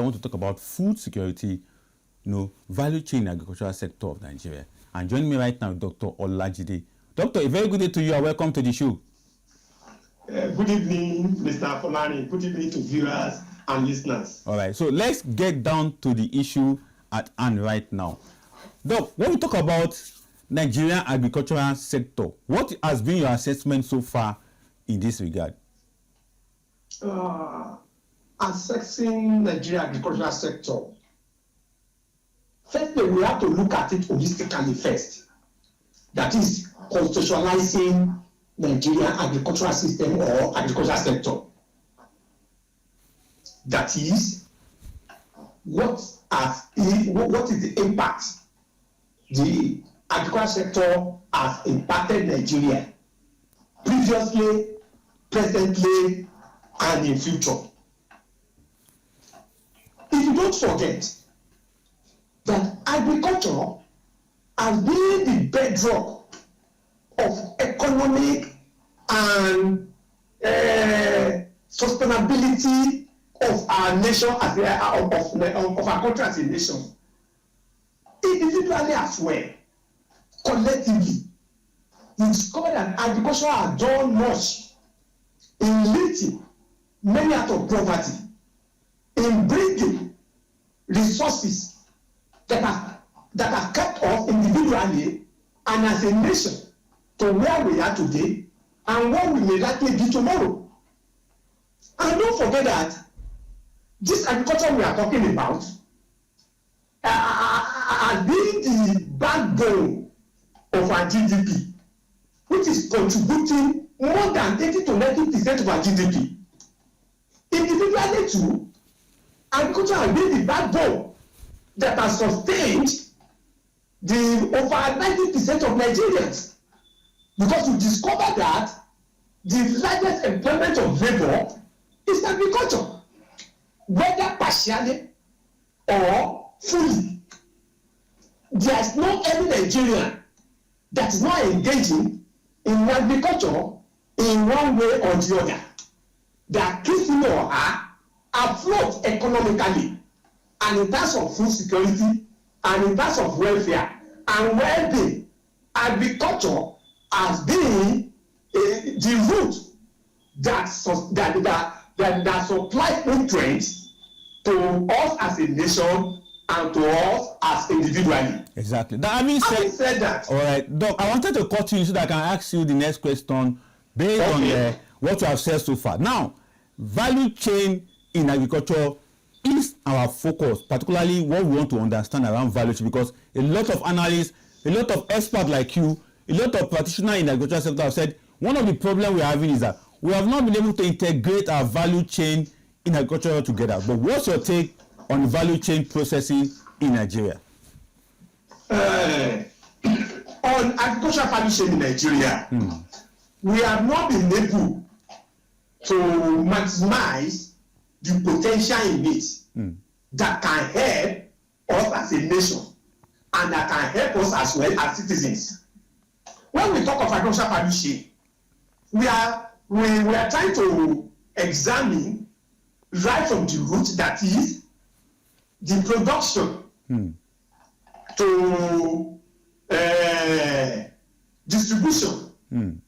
want to talk about food security, value chain in the agricultural sector of Nigeria. And joining me right now, Dr. Olajide. Doctor, a very good day to you and welcome to the show. Good evening, Mr. Polani. Good evening to viewers and listeners. All right, so let's get down to the issue at hand right now. Doc, when we talk about Nigerian agricultural sector, what has been your assessment so far in this regard? Assessing Nigerian agricultural sector, firstly, we have to look at it holistically first. That is, constitutionalizing Nigerian agricultural system or agricultural sector. That is, what is the impact the agricultural sector has impacted Nigeria previously, presently, and in future. If you don't forget that agriculture has been the bedrock of economic and sustainability of our nation of our country as a nation, individually as well, collectively. We discovered that agriculture has done much in lifting many out of poverty, in bringing resources that have kept us individually and as a nation to where we are today and what we may likely be tomorrow. And don't forget that this agriculture we are talking about has been the backbone of our GDP, which is contributing more than 80 to 90% of our GDP. Individually too, agriculture has been the backbone that has sustained the over 90% of Nigerians, because we discovered that the largest employment of labor is agriculture, whether partially or fully. There is no any Nigerian that is not engaging in agriculture in one way or the other. They are keeping or her afloat economically, and in terms of food security, and in terms of welfare and well-being. Agriculture has been the root that supplies nutrients to us as a nation and to us as individually. Exactly. Having said that, all right, Doc, I wanted to cut you so that I can ask you the next question based on what you have said so far. Now, value chain in agriculture is our focus, particularly what we want to understand around value chain, because a lot of analysts, a lot of experts like you, a lot of practitioners in the agricultural sector have said one of the problems we are having is that we have not been able to integrate our value chain in agriculture together. But what's your take on value chain processing in Nigeria? On agricultural value chain in Nigeria, we have not been able to maximize the potential in it that can help us as a nation and that can help us as well as citizens. When we talk of agricultural value chain, we are trying to examine right from the root, that is the production to distribution, and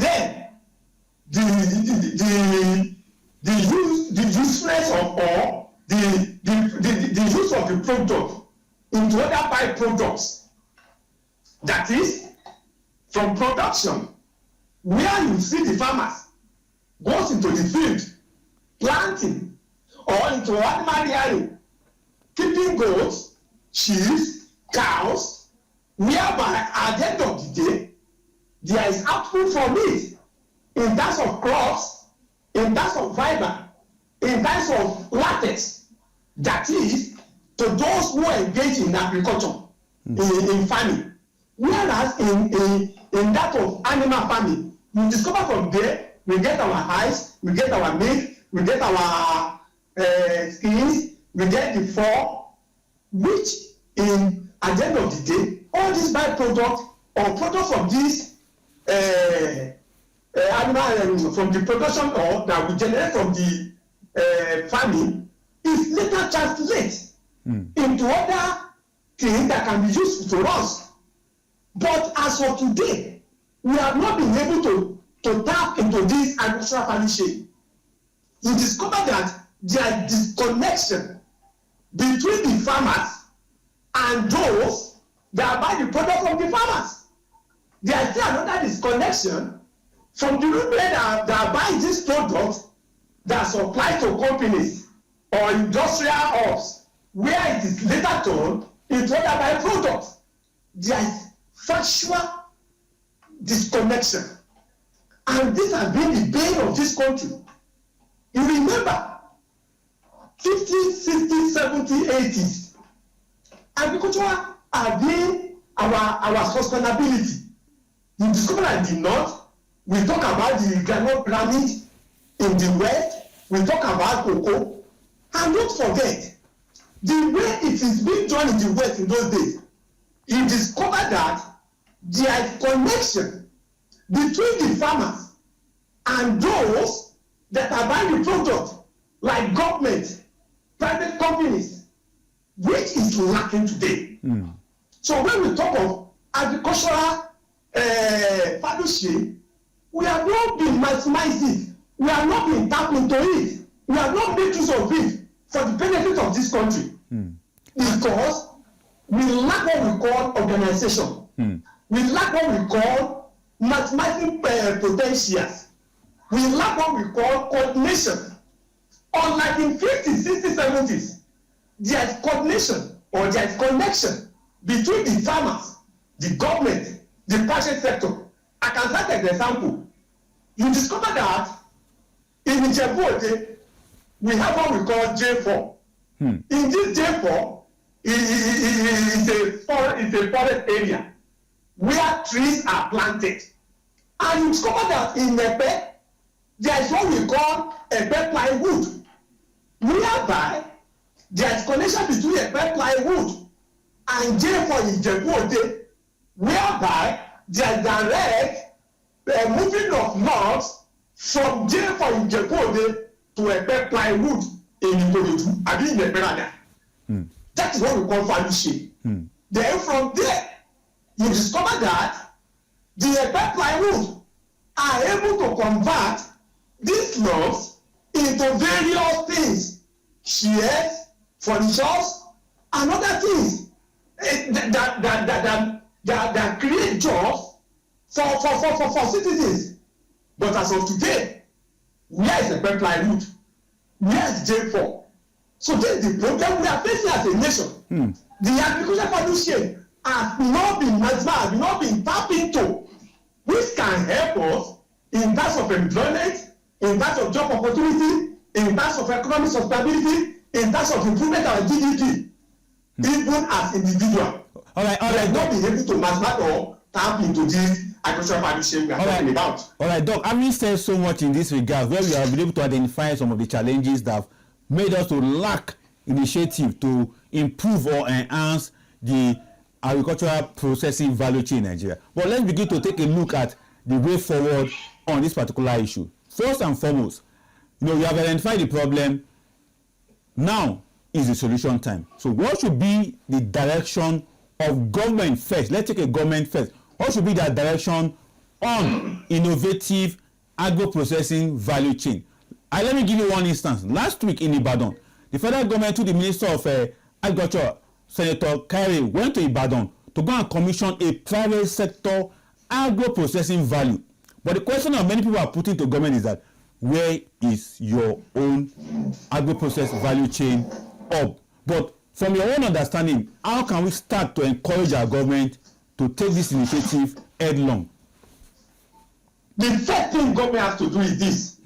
then the usefulness of or the use of the product into other byproducts. That is, from production, where you see the farmers goes into the field planting or into animal rearing, keeping goats, sheep, cows, whereby at the end of the day there is output from it in terms of crops, in terms of fiber, in terms of latex. That is, to those who engage in agriculture, in farming. Whereas in that of animal farming, we discover from there we get our hides, we get our milk, we get our skins, we get the fur, which at the end of the day, all these byproducts or products from this animal from the production or that we generate from the farming is later translated into other things that can be useful to us. But as of today, we have not been able to tap into this agricultural value chain. We discovered that there is disconnection between the farmers and those that buy the product from the farmers. There is still another disconnection from the people that buy this product that supply to companies or industrial hubs, where it is later turned into other byproducts. There is factual disconnection, and this has been the bane of this country. You remember 50s, 60s, 70s, 80s, agriculture has been our sustainability. You discover that in the north, we talk about the granite pyramid. In the west, we talk about cocoa. And don't forget, the way it is being done in the west in those days, you discover that there is connection between the farmers and those that are buying the product, like government, private companies, which is lacking today. So when we talk of agricultural value chain, we have not been maximized it. We have not been tapped into it. We have not made use of it for the benefit of this country. Because we lack what we call organization. We lack what we call maximizing potentials. We lack what we call coordination. Unlike in 50s, 60s, 70s, there is coordination or there is connection between the farmers, the government, the private sector. I can cite an example. You discover that in Ijebu-Ode, we have what we call J4. In this J4, it's a forest area where trees are planted. And you discover that in Epe, there is what we call Epe plywood, whereby there is connection between Epe plywood and J4 in Ijebu-Ode, whereby there is direct moving of logs from J4 in Ijebu-Ode to Epe plywood in Ikorodu, I mean in Eperada. That is what we call value chain. Then from there, you discover that the Epe plywood are able to convert these logs into various things, chairs, furnitures, and other things that create jobs for citizens. But as of today, where is Epe plywood? Where is J4? So this is the problem we are facing as a nation. The agricultural value chain has not been maximized, has not been tapped into, which can help us in terms of employment, in terms of job opportunity, in terms of economic sustainability, in terms of improvement of GDP, even as individuals. All right, not being able to maximize or tap into this agricultural value chain we are talking about. All right, Doc, having said so much in this regard, where we have been able to identify some of the challenges that have made us to lack initiative to improve or enhance the agricultural processing value chain in Nigeria. But let's begin to take a look at the way forward on this particular issue. First and foremost, we have identified the problem. Now is the solution time. So what should be the direction of government first? Let's take a government first. What should be that direction on innovative agro-processing value chain? Let me give you one instance. Last week in Ibadan, the federal government, to the Minister of Agriculture, Senator Kyrie, went to Ibadan to go and commission a private sector agro-processing value. But the question that many people are putting to government is that, where is your own agro-process value chain up? But from your own understanding, how can we start to encourage our government to take this initiative headlong? The first thing government has to do is this.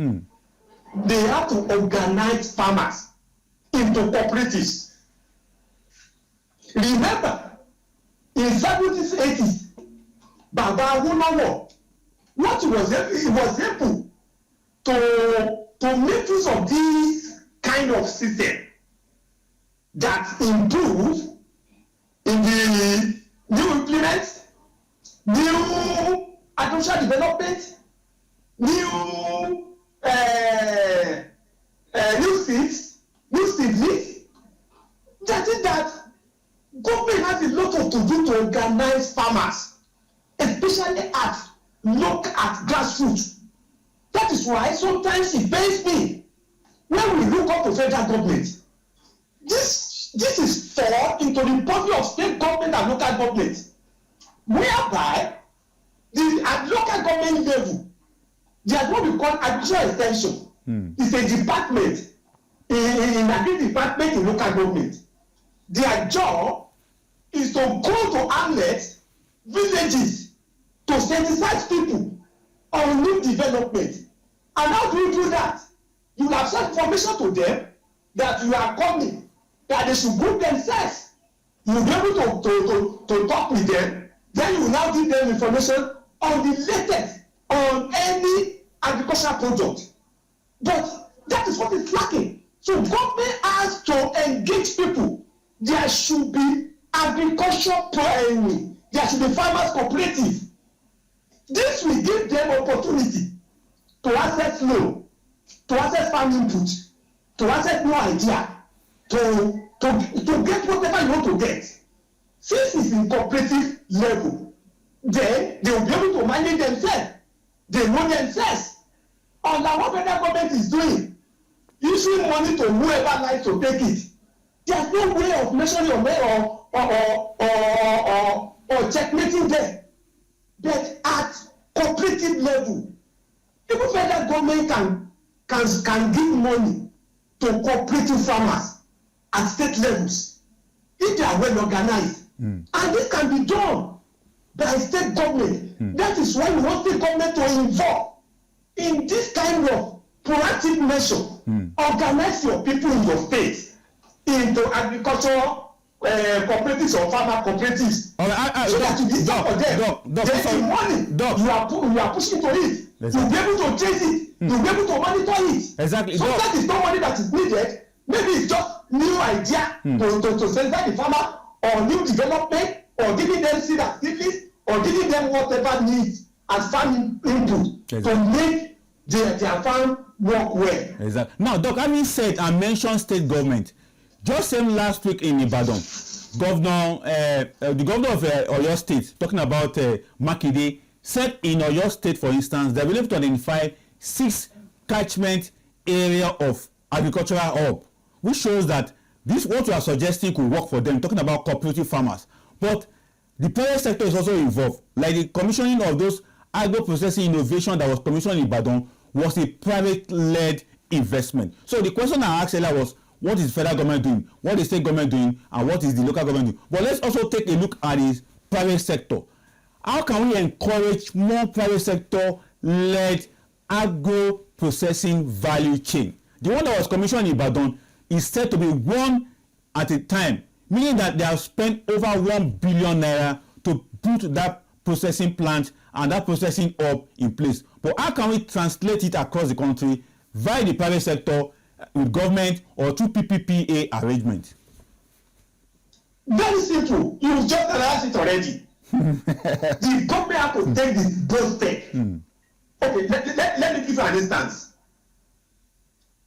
They have to organize farmers into cooperatives. Remember, in 70s, 80s, Baba Awolowo, what he was able to make use of this kind of system that improves in the new implements, new agricultural development, new seeds, I think that government has a lot of to do to organize farmers, especially at grassroots. That is why sometimes it pains me when we look up to federal government. This is fall into the body of state government and local government, whereby at local government level, there is what we call agricultural extension. It's a department in agri department in local government. Their job is to go to hamlets, villages, to sensitize people on new development. And how do you do that? You have sent information to them that you are coming, that they should group themselves. You will be able to talk with them. Then you will now give them information on the latest on any agricultural product. But that is what is lacking. So government has to engage people. There should be agriculture primary. There should be farmers cooperative. This will give them opportunity to access loan, to access farm input, to access new idea, to get whatever you want to get. Since it's in cooperative level, then they will be able to manage themselves. They know themselves. And what federal government is doing, issuing money to whoever likes to take it. There's no way of measuring or checkmating them. But at cooperative level, even federal government can give money to cooperative farmers at state levels if they are well organized. And this can be done by state government. That is why we want state government to involve in this kind of proactive measure. Organize your people in your state into agricultural cooperatives or farmer cooperatives. So that you be for them. There's the money you are pushing to it. You'll be able to trace it. You'll be able to monitor it. Exactly. Sometimes it's not money that is needed. Maybe it's just new idea to sensitize the farmer, or new development, or giving them seed activities, or giving them whatever needs as farm input to make their farm work well. Exactly. Now, Doc, having said and mentioned state government, just same last week in Ibadan, the governor of Oyo State, talking about Makinde, said in Oyo State, for instance, they will be able to identify 6 catchment area of agricultural hub, which shows that this what you are suggesting could work for them, talking about cooperative farmers. But the private sector is also involved, like the commissioning of those agro-processing innovation that was commissioned in Ibadan was a private-led investment. So the question I asked earlier was, what is the federal government doing, what is the state government doing, and what is the local government doing? But let's also take a look at the private sector. How can we encourage more private sector-led agro-processing value chain? The one that was commissioned in Ibadan is said to be one at a time, meaning that they have spent over 1 billion naira to put that processing plant and that processing hub in place. But how can we translate it across the country via the private sector, with government, or through PPPA arrangement? Very simple. You just announced it already. The government have to take this bold step. Okay, let me give you an instance.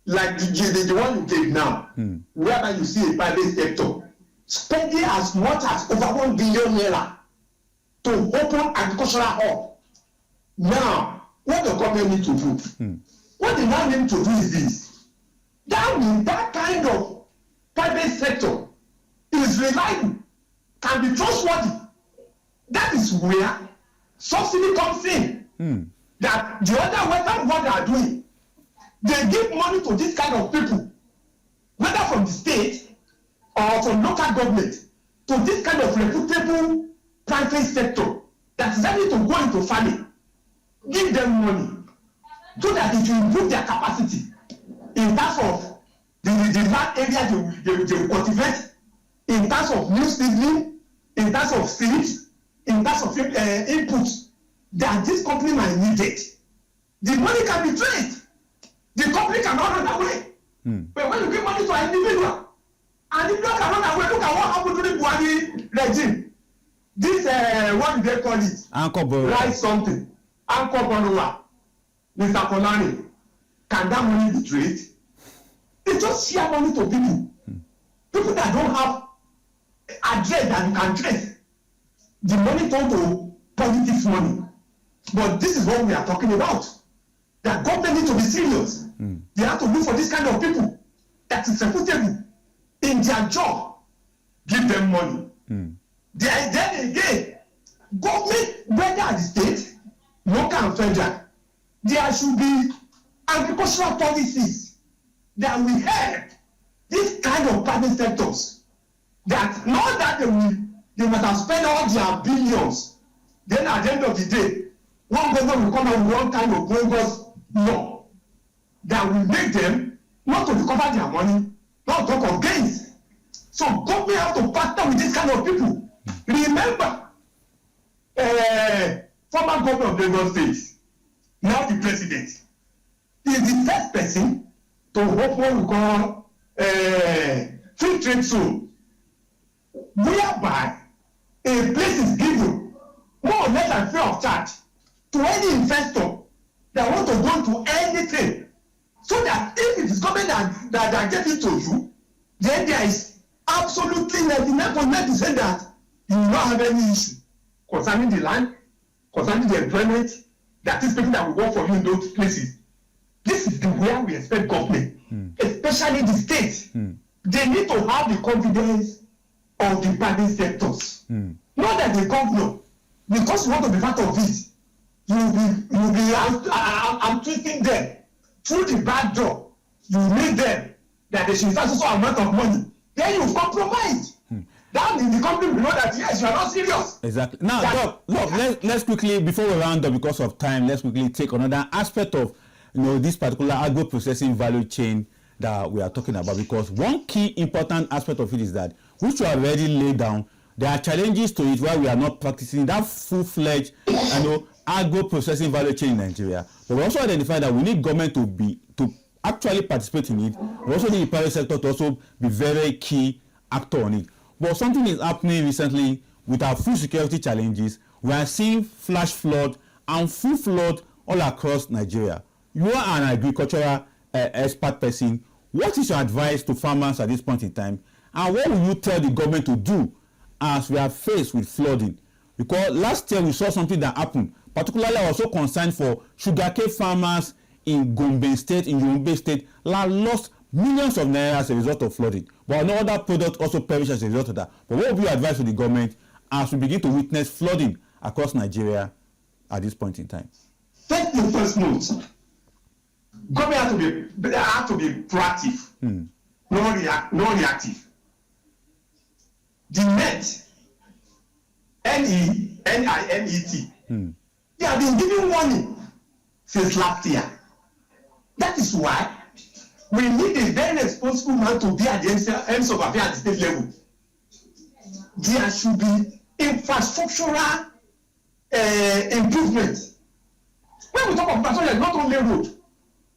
Like the one you gave now, whereby you see a private sector spending as much as over 1 billion naira to open agricultural hub. Now, what the government need to do? What they now need to do is this. That means that kind of private sector is reliable, can be trustworthy. That is where subsidy comes in. That the other Western world are doing. They give money to this kind of people, whether from the state or from local government, to this kind of reputable private sector that is ready to go into farming. Give them money so that it will improve their capacity in terms of the land area they will cultivate, in terms of new seedling, in terms of seeds, in terms of inputs that this company might need it. The money can be traced. The company cannot run away. But when you give money to an individual can run away. Look at what happened to the Buhari regime. This, what do they call it? Write something. Anchor Bonowa, Mr. Konani. Can that money be traced? They just share money to people. People that don't have address that you can trace the money flow to politics money. But this is what we are talking about. That government need to be serious. They have to look for this kind of people that is reputable in their job. Give them money. Then again, government, whether at the state, local and federal, there should be agricultural policies that will help this kind of private sectors. That not that they must have spent all their billions. Then at the end of the day, one government will come out with one kind of bogus law that will make them not to recover their money, not talk of gains. So government have to partner with this kind of people. Remember, former governor of Lagos State, now the president, is the first person to open what we call free trade zone, whereby a place is given more or less than free of charge to any investor that want to go into anything, so that if it is government that gave it to you, then there is absolutely 99.9% that you will not have any issue concerning the land, concerning the employment, that is people that will work for you in those places. This is the way we expect government, especially the state. They need to have the confidence of the private sectors. Not that the governor, because you want to be part of it, you will be I'm twisting them through the back door. You need them that they should start so amount of money. Then you compromise. That means the company will know that yes, you are not serious. Exactly. Now, look, let's quickly, before we round up because of time, let's quickly take another aspect of this particular agro-processing value chain that we are talking about, because one key important aspect of it is that, which we have already laid down, there are challenges to it where we are not practicing that full-fledged agro-processing value chain in Nigeria. But we also identify that we need government to actually participate in it. We also need the private sector to also be very key actor on it. But something is happening recently with our food security challenges. We are seeing flash flood and full flood all across Nigeria. You are an agricultural expert person. What is your advice to farmers at this point in time? And what will you tell the government to do as we are faced with flooding? Because last year we saw something that happened. Particularly, I was so concerned for sugarcane farmers in Gombe State, in Yobe State, that lost millions of naira as a result of flooding. But no other product also perished as a result of that. But what would be your advice to the government as we begin to witness flooding across Nigeria at this point in time? Take the first note. Government have to be proactive, no reactive. The NIMET, N-I-M-E-T, they have been giving warning since last year. That is why we need a very responsible man to be at the ends of affairs at the state level. There should be infrastructural improvements. When we talk of infrastructure, not only road,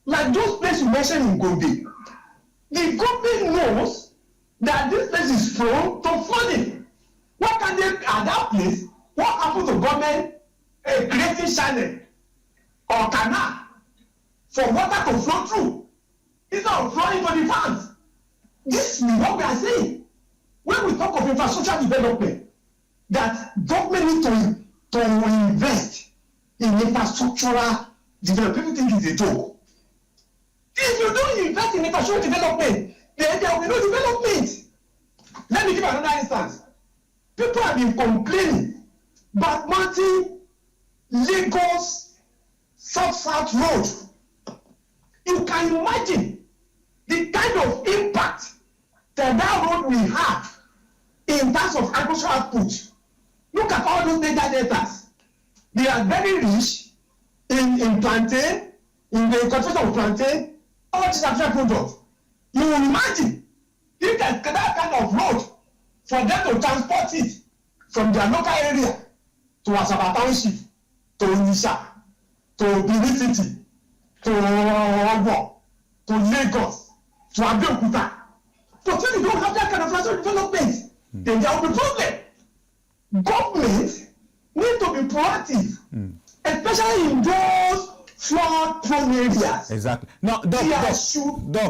like those places you mentioned in Gombe, the government knows that this place is prone to flooding. What can they, at that place, what happened to government creating channel or canal for water to flow through instead of flowing to the farms? This is what we are saying. When we talk of infrastructure development, that government need to invest in infrastructural development. People think it's a joke. If you don't invest in infrastructure development, then there will be no development. Let me give another instance. People have been complaining about mounting Lagos South Road. You can imagine the kind of impact that road will have in terms of agricultural output. Look at all those data deltas. They are very rich in plantain, in the cultivation of plantain, all these agricultural products. You will imagine if there's that kind of road for them to transport it from their local area to Asaba Township, to Onitsha, to Benin City, to Owo, to Lagos, to Abeokuta. But when you don't have that kind of infrastructure development, then there will be problem. Government need to be proactive, especially in those flood-prone areas. Exactly. Now, Doc,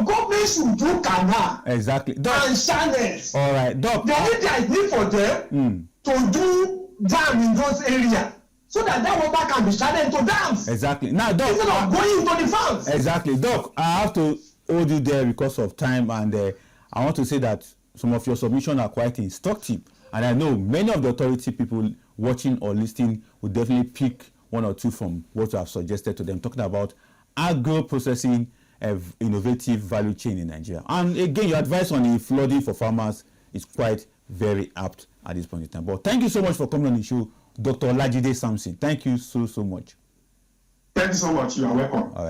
Government should do canal. Exactly. Doc, and channels. all right, Doc. There is need for them to do dam in those areas so that water can be channeled to dams. Exactly. Now, Doc, instead of going into the farms. Exactly, Doc. I have to hold you there because of time, and I want to say that some of your submissions are quite instructive, and I know many of the authority people watching or listening will definitely pick one or two from what you have suggested to them, talking about agro-processing innovative value chain in Nigeria. And again, your advice on the flooding for farmers is quite very apt at this point in time. But thank you so much for coming on the show, Dr. Olajide Samson. Thank you so much. Thank you so much. You are welcome. All right.